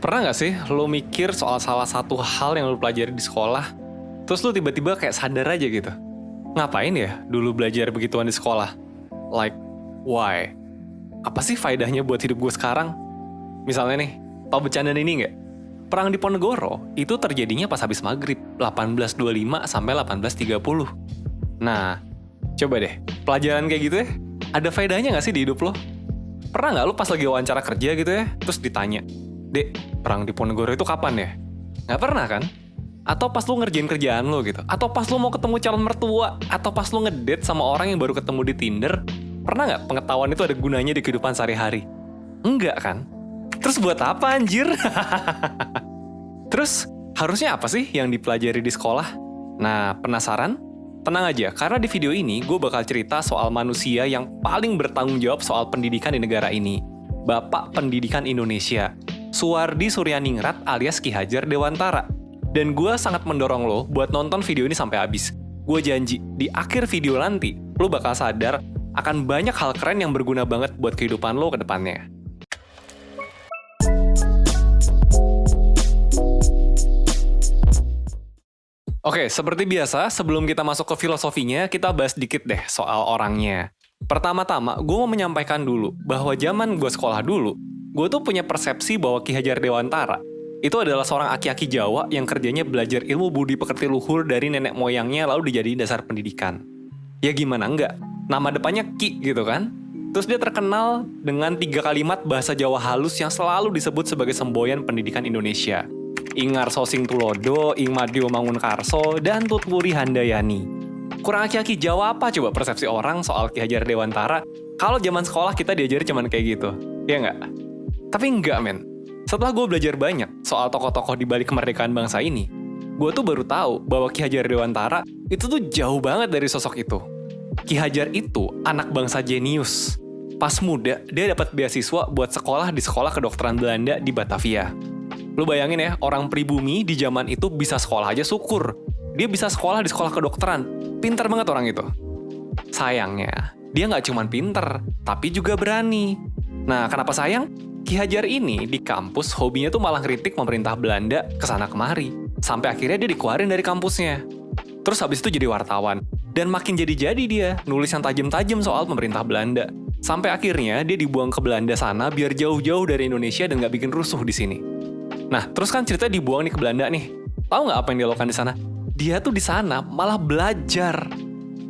Pernah nggak sih lo mikir soal salah satu hal yang lo pelajari di sekolah, terus lo tiba-tiba kayak sadar aja gitu? Ngapain ya dulu belajar begituan di sekolah? Like, why? Apa sih faedahnya buat hidup gue sekarang? Misalnya nih, tau bercandaan ini nggak? Perang di Ponegoro itu terjadinya pas habis maghrib, 1825 sampai 1830. Nah, coba deh, pelajaran kayak gitu ya, ada faedahnya nggak sih di hidup lo? Pernah nggak lo pas lagi wawancara kerja gitu ya, terus ditanya, Dek, perang di Ponegoro itu kapan ya? Nggak pernah kan? Atau pas lu ngerjain kerjaan lo gitu? Atau pas lu mau ketemu calon mertua? Atau pas lu ngedate sama orang yang baru ketemu di Tinder? Pernah nggak pengetahuan itu ada gunanya di kehidupan sehari-hari? Enggak kan? Terus buat apa anjir? Terus harusnya apa sih yang dipelajari di sekolah? Nah, penasaran? Tenang aja, karena di video ini gue bakal cerita soal manusia yang paling bertanggung jawab soal pendidikan di negara ini. Bapak Pendidikan Indonesia, Suwardi Suryaningrat alias Ki Hajar Dewantara. Dan gue sangat mendorong lo buat nonton video ini sampai habis. Gue janji, di akhir video nanti, lo bakal sadar akan banyak hal keren yang berguna banget buat kehidupan lo ke depannya. Oke, seperti biasa, sebelum kita masuk ke filosofinya, kita bahas dikit deh soal orangnya. Pertama-tama, gue mau menyampaikan dulu bahwa zaman gue sekolah dulu, gue tuh punya persepsi bahwa Ki Hajar Dewantara itu adalah seorang aki-aki Jawa yang kerjanya belajar ilmu budi pekerti luhur dari nenek moyangnya lalu dijadiin dasar pendidikan. Ya gimana enggak? Nama depannya Ki gitu kan? Terus dia terkenal dengan 3 kalimat bahasa Jawa halus yang selalu disebut sebagai semboyan pendidikan Indonesia. Ingar Sosing Tulodo, Ing Madyo Mangunkarso, dan Tutwuri Handayani. Kurang aki-aki Jawa apa coba persepsi orang soal Ki Hajar Dewantara kalau zaman sekolah kita diajari cuman kayak gitu? Ya nggak? Tapi enggak men. Setelah gue belajar banyak soal tokoh-tokoh di balik kemerdekaan bangsa ini, gue tuh baru tahu bahwa Ki Hajar Dewantara itu tuh jauh banget dari sosok itu. Ki Hajar itu anak bangsa jenius. Pas muda, dia dapat beasiswa buat sekolah di sekolah kedokteran Belanda di Batavia. Lu bayangin ya, orang pribumi di zaman itu bisa sekolah aja syukur. Dia bisa sekolah di sekolah kedokteran. Pinter banget orang itu. Sayangnya, dia nggak cuma pinter, tapi juga berani. Nah, kenapa sayang? Ki Hajar ini di kampus hobinya tuh malah kritik pemerintah Belanda kesana kemari. Sampai akhirnya dia dikeluarin dari kampusnya. Terus habis itu jadi wartawan. Dan makin jadi-jadi dia, nulis yang tajam-tajam soal pemerintah Belanda. Sampai akhirnya dia dibuang ke Belanda sana biar jauh-jauh dari Indonesia dan nggak bikin rusuh di sini. Nah, terus kan ceritanya dibuang nih ke Belanda nih. Tahu nggak apa yang dia lakukan di sana? Dia tuh di sana malah belajar.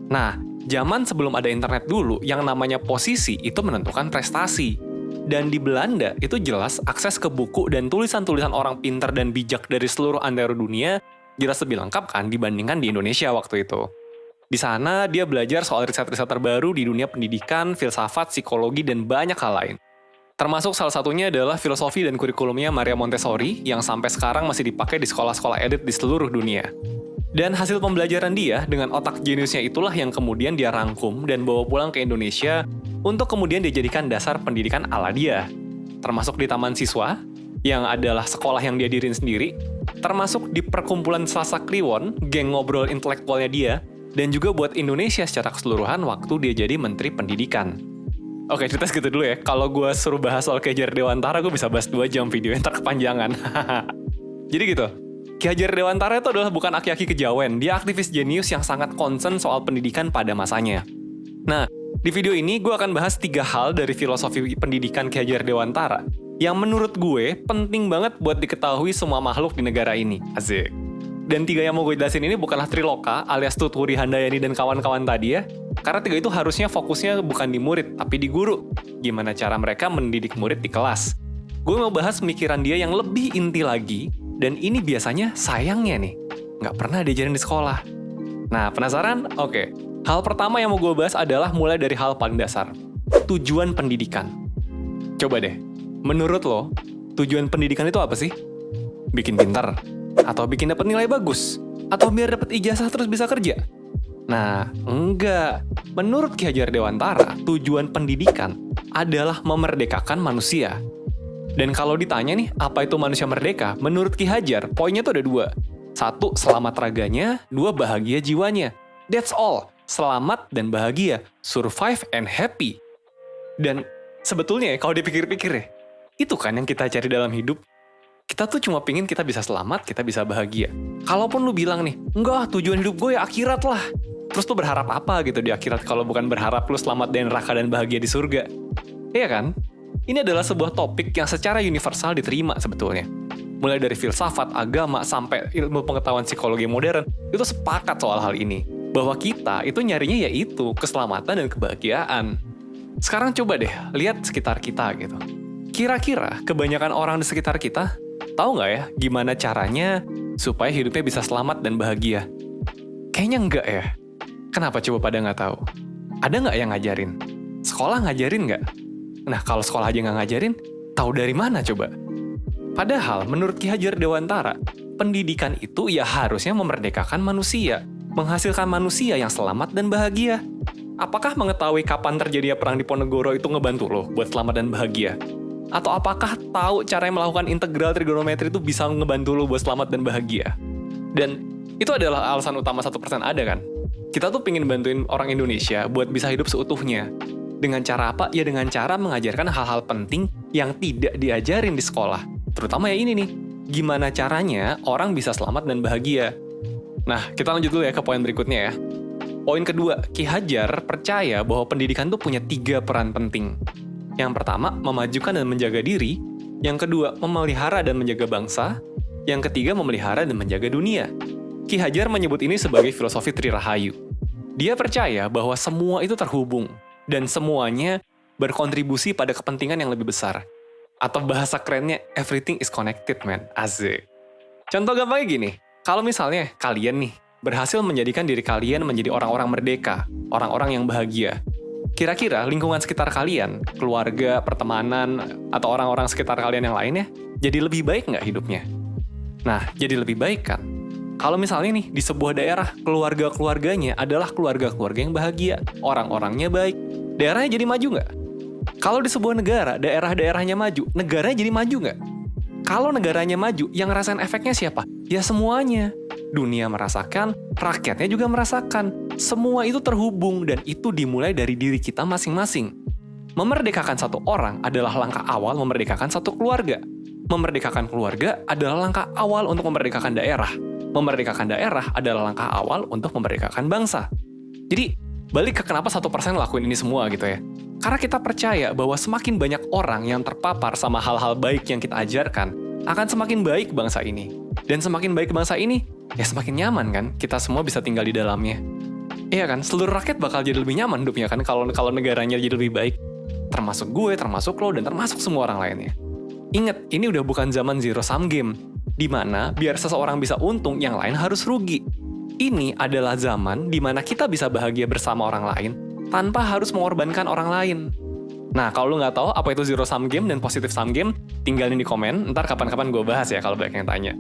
Nah, zaman sebelum ada internet dulu, yang namanya posisi itu menentukan prestasi. Dan di Belanda itu jelas akses ke buku dan tulisan-tulisan orang pintar dan bijak dari seluruh antero dunia jelas lebih lengkap kan dibandingkan di Indonesia waktu itu. Di sana dia belajar soal riset-riset terbaru di dunia pendidikan, filsafat, psikologi, dan banyak hal lain. Termasuk salah satunya adalah filosofi dan kurikulumnya Maria Montessori yang sampai sekarang masih dipakai di sekolah-sekolah elit di seluruh dunia. Dan hasil pembelajaran dia dengan otak jeniusnya itulah yang kemudian dia rangkum dan bawa pulang ke Indonesia untuk kemudian dijadikan dasar pendidikan ala dia. Termasuk di Taman Siswa, yang adalah sekolah yang dia diriin sendiri, termasuk di perkumpulan Selasa Kliwon, geng ngobrol intelektualnya dia, dan juga buat Indonesia secara keseluruhan waktu dia jadi Menteri Pendidikan. Oke, cerita segitu dulu ya. Kalau gue suruh bahas soal Ki Hajar Dewantara, gue bisa bahas 2 jam video yang terkepanjangan. Jadi gitu, Ki Hajar Dewantara itu adalah bukan aki-aki kejawen. Dia aktivis jenius yang sangat concern soal pendidikan pada masanya. Nah, di video ini gue akan bahas 3 hal dari filosofi pendidikan Ki Hajar Dewantara yang menurut gue penting banget buat diketahui semua makhluk di negara ini. Asik. Dan 3 yang mau gue jelasin ini bukanlah Triloka alias Tutwuri Handayani dan kawan-kawan tadi ya. Karena 3 itu harusnya fokusnya bukan di murid, tapi di guru. Gimana cara mereka mendidik murid di kelas. Gue mau bahas pemikiran dia yang lebih inti lagi, dan ini biasanya sayangnya nih, nggak pernah diajarin di sekolah. Nah, penasaran? Oke. Hal pertama yang mau gue bahas adalah mulai dari hal paling dasar. Tujuan pendidikan. Coba deh, menurut lo, tujuan pendidikan itu apa sih? Bikin pintar? Atau bikin dapat nilai bagus? Atau biar dapat ijazah terus bisa kerja? Nah, enggak. Menurut Ki Hajar Dewantara, tujuan pendidikan adalah memerdekakan manusia. Dan kalau ditanya nih, apa itu manusia merdeka? Menurut Ki Hajar, poinnya tuh ada 2. 1, selamat raganya. 2, bahagia jiwanya. That's all. Selamat dan bahagia. Survive and happy. Dan sebetulnya kalau dipikir-pikir ya, itu kan yang kita cari dalam hidup. Kita tuh cuma pingin kita bisa selamat, kita bisa bahagia. Kalaupun lu bilang nih, enggak, tujuan hidup gue ya akhirat lah. Terus lu berharap apa gitu di akhirat kalau bukan berharap lu selamat dari neraka dan bahagia di surga? Iya kan? Ini adalah sebuah topik yang secara universal diterima sebetulnya. Mulai dari filsafat, agama, sampai ilmu pengetahuan psikologi modern, itu sepakat soal hal ini. Bahwa kita itu nyarinya yaitu keselamatan dan kebahagiaan. Sekarang coba deh, lihat sekitar kita gitu. Kira-kira kebanyakan orang di sekitar kita tahu nggak ya gimana caranya supaya hidupnya bisa selamat dan bahagia? Kayaknya enggak ya. Kenapa coba pada nggak tahu? Ada nggak yang ngajarin? Sekolah ngajarin nggak? Nah, kalau sekolah aja nggak ngajarin, tahu dari mana coba? Padahal, menurut Ki Hajar Dewantara, pendidikan itu ya harusnya memerdekakan manusia, menghasilkan manusia yang selamat dan bahagia. Apakah mengetahui kapan terjadinya perang di Ponegoro itu ngebantu lo buat selamat dan bahagia? Atau apakah tahu cara melakukan integral trigonometri itu bisa ngebantu lo buat selamat dan bahagia? Dan itu adalah alasan utama 1% ada kan? Kita tuh pengen bantuin orang Indonesia buat bisa hidup seutuhnya. Dengan cara apa? Ya dengan cara mengajarkan hal-hal penting yang tidak diajarin di sekolah. Terutama ya ini nih, gimana caranya orang bisa selamat dan bahagia. Nah, kita lanjut dulu ya ke poin berikutnya ya. Poin kedua, Ki Hajar percaya bahwa pendidikan tuh punya 3 peran penting. Yang pertama, memajukan dan menjaga diri. Yang kedua, memelihara dan menjaga bangsa. Yang ketiga, memelihara dan menjaga dunia. Ki Hajar menyebut ini sebagai filosofi Trirahayu. Dia percaya bahwa semua itu terhubung, dan semuanya berkontribusi pada kepentingan yang lebih besar. Atau bahasa kerennya, everything is connected, man. Asik. Contoh gampangnya gini, kalau misalnya kalian nih, berhasil menjadikan diri kalian menjadi orang-orang merdeka, orang-orang yang bahagia. Kira-kira lingkungan sekitar kalian, keluarga, pertemanan, atau orang-orang sekitar kalian yang lainnya, jadi lebih baik nggak hidupnya? Nah, jadi lebih baik kan? Kalau misalnya nih, di sebuah daerah, keluarga-keluarganya adalah keluarga-keluarga yang bahagia, orang-orangnya baik, daerahnya jadi maju nggak? Kalau di sebuah negara, daerah-daerahnya maju, negaranya jadi maju nggak? Kalau negaranya maju, yang ngerasain efeknya siapa? Ya semuanya. Dunia merasakan, rakyatnya juga merasakan. Semua itu terhubung, dan itu dimulai dari diri kita masing-masing. Memerdekakan satu orang adalah langkah awal memerdekakan satu keluarga. Memerdekakan keluarga adalah langkah awal untuk memerdekakan daerah. Memerdekakan daerah adalah langkah awal untuk memerdekakan bangsa. Jadi, balik ke kenapa 1% lakuin ini semua gitu ya. Karena kita percaya bahwa semakin banyak orang yang terpapar sama hal-hal baik yang kita ajarkan, akan semakin baik bangsa ini. Dan semakin baik bangsa ini, ya semakin nyaman kan kita semua bisa tinggal di dalamnya. Iya kan, seluruh rakyat bakal jadi lebih nyaman hidupnya kan kalau negaranya jadi lebih baik. Termasuk gue, termasuk lo, dan termasuk semua orang lainnya. Ingat, ini udah bukan zaman zero sum game, di mana biar seseorang bisa untung, yang lain harus rugi. Ini adalah zaman di mana kita bisa bahagia bersama orang lain tanpa harus mengorbankan orang lain. Nah, kalau lu nggak tahu apa itu zero sum game dan positive sum game, tinggalin di komen, ntar kapan-kapan gue bahas ya kalau banyak yang tanya.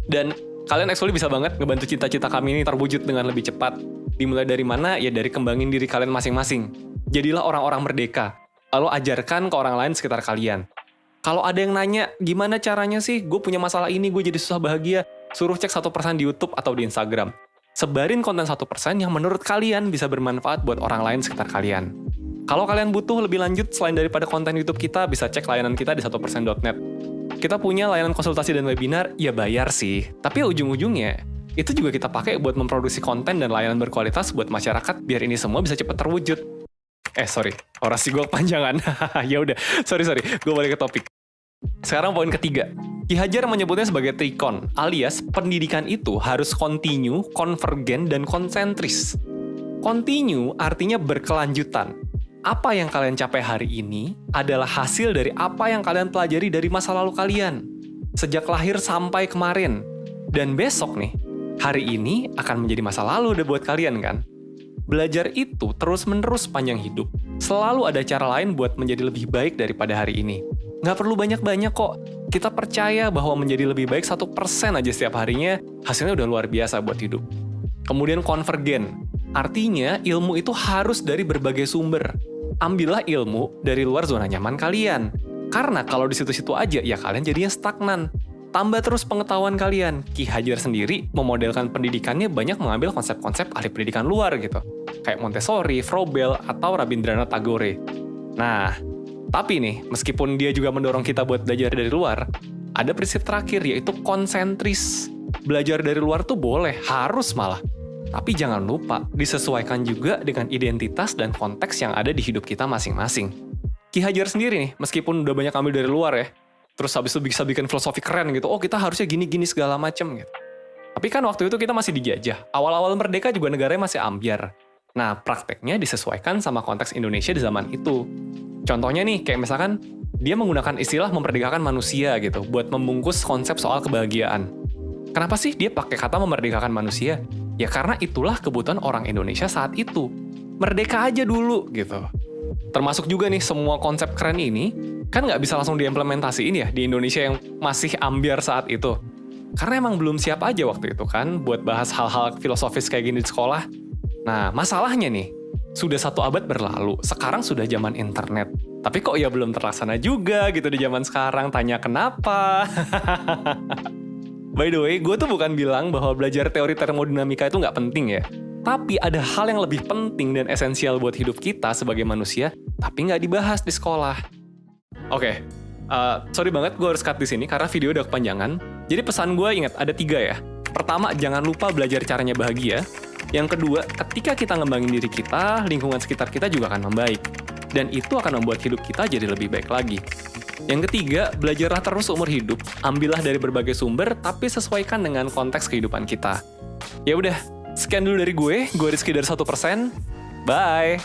Dan kalian actually bisa banget ngebantu cita-cita kami ini terwujud dengan lebih cepat. Dimulai dari mana? Ya dari kembangin diri kalian masing-masing. Jadilah orang-orang merdeka. Lalu ajarkan ke orang lain sekitar kalian. Kalau ada yang nanya, gimana caranya sih gue punya masalah ini, gue jadi susah bahagia? Suruh cek 1% di YouTube atau di Instagram. Sebarin konten 1% yang menurut kalian bisa bermanfaat buat orang lain sekitar kalian. Kalau kalian butuh lebih lanjut selain daripada konten YouTube kita, bisa cek layanan kita di 1%.net. Kita punya layanan konsultasi dan webinar, ya bayar sih. Tapi ujung-ujungnya, itu juga kita pakai buat memproduksi konten dan layanan berkualitas buat masyarakat biar ini semua bisa cepat terwujud. Sorry, orasi gue kepanjangan. Ya udah, sorry, gue balik ke topik. Sekarang poin ketiga. Ki Hajar menyebutnya sebagai trikon, alias pendidikan itu harus kontinu, konvergen, dan konsentris. Kontinu artinya berkelanjutan. Apa yang kalian capai hari ini adalah hasil dari apa yang kalian pelajari dari masa lalu kalian. Sejak lahir sampai kemarin. Dan besok nih, hari ini akan menjadi masa lalu udah buat kalian kan? Belajar itu terus-menerus panjang hidup. Selalu ada cara lain buat menjadi lebih baik daripada hari ini. Nggak perlu banyak-banyak kok. Kita percaya bahwa menjadi lebih baik 1% aja setiap harinya, hasilnya udah luar biasa buat hidup. Kemudian konvergen. Artinya ilmu itu harus dari berbagai sumber. Ambillah ilmu dari luar zona nyaman kalian. Karena kalau di situ-situ aja, ya kalian jadinya stagnan. Tambah terus pengetahuan kalian. Ki Hajar sendiri memodelkan pendidikannya banyak mengambil konsep-konsep ahli pendidikan luar gitu. Kayak Montessori, Froebel, atau Rabindranath Tagore. Nah, Tapi nih, meskipun dia juga mendorong kita buat belajar dari luar, ada prinsip terakhir yaitu konsentris. Belajar dari luar tuh boleh, harus malah. Tapi jangan lupa, disesuaikan juga dengan identitas dan konteks yang ada di hidup kita masing-masing. Ki Hajar sendiri nih, meskipun udah banyak ambil dari luar ya, terus habis itu bisa bikin filosofi keren gitu, oh kita harusnya gini-gini segala macem gitu. Tapi kan waktu itu kita masih dijajah, awal-awal merdeka juga negaranya masih ambyar. Nah, prakteknya disesuaikan sama konteks Indonesia di zaman itu. Contohnya nih, kayak misalkan, dia menggunakan istilah memerdekakan manusia gitu, buat membungkus konsep soal kebahagiaan. Kenapa sih dia pakai kata memerdekakan manusia? Ya karena itulah kebutuhan orang Indonesia saat itu. Merdeka aja dulu gitu. Termasuk juga nih semua konsep keren ini, kan nggak bisa langsung diimplementasiin ya di Indonesia yang masih ambyar saat itu. Karena emang belum siap aja waktu itu kan buat bahas hal-hal filosofis kayak gini di sekolah. Nah, masalahnya nih, sudah 1 abad berlalu, sekarang sudah zaman internet. Tapi kok ya belum terlaksana juga gitu di zaman sekarang, tanya kenapa? By the way, gue tuh bukan bilang bahwa belajar teori termodinamika itu nggak penting ya. Tapi ada hal yang lebih penting dan esensial buat hidup kita sebagai manusia, tapi nggak dibahas di sekolah. Oke, sorry banget gue harus cut di sini karena video udah kepanjangan. Jadi pesan gue ingat ada 3 ya. Pertama, jangan lupa belajar caranya bahagia. Yang kedua, ketika kita ngembangin diri kita, lingkungan sekitar kita juga akan membaik. Dan itu akan membuat hidup kita jadi lebih baik lagi. Yang ketiga, belajarlah terus seumur hidup, ambillah dari berbagai sumber, tapi sesuaikan dengan konteks kehidupan kita. Ya udah, sekian dulu dari gue Rizky dari 1%. Bye!